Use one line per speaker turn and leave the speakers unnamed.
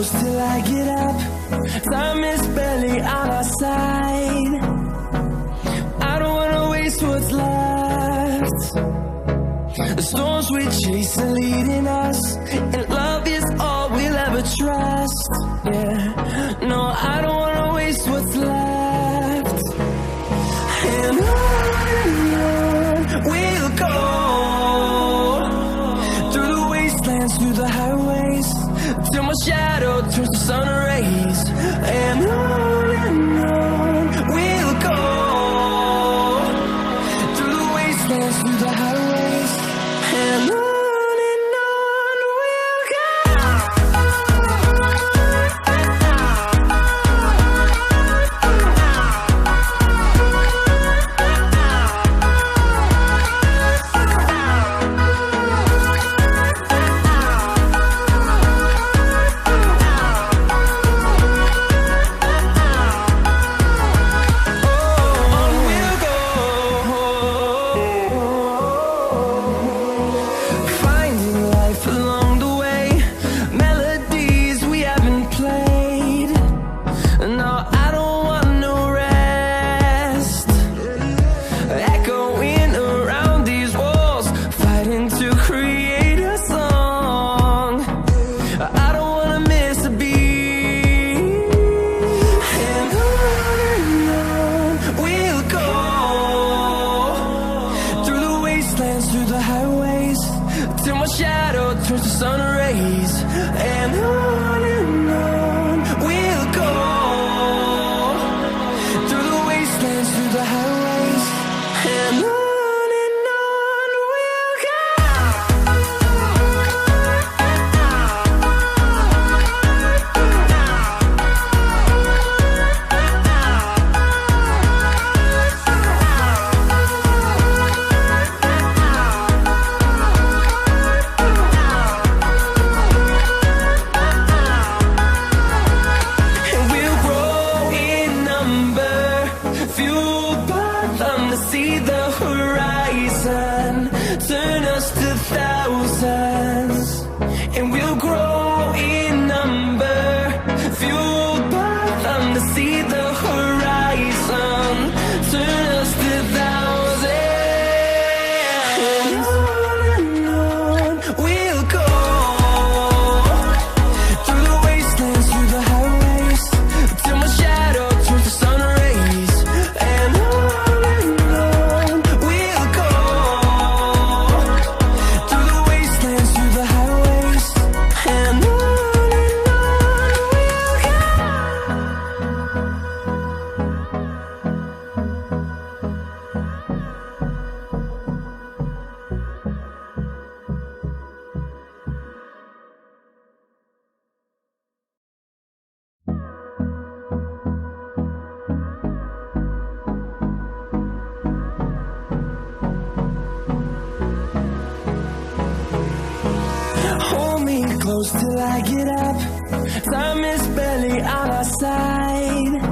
close till I get up. Time is barely on our side. I don't wanna waste what's left. The storms we chase are leading us, and love is all we'll ever trust. Yeah, no, I don't wanna waste what's left. And on we'll go, through the wastelands, through the highways, till my shadow turns to sun rays. And on we'll go, through the wastelands, through the highways, and on we'll go. Through the highways, till my shadow turns to sun rays. And on we'll go, through the wastelands, through the highways, and on we'll go. See the horizon, turn us to thousands, and we'll grow in number, fueled by them to see the horizon, turn us to thousands, and on we'll go, through the wastelands, through the highways, till my shadow turns to sun rays. And hold me close till I get up. Time is barely on our side.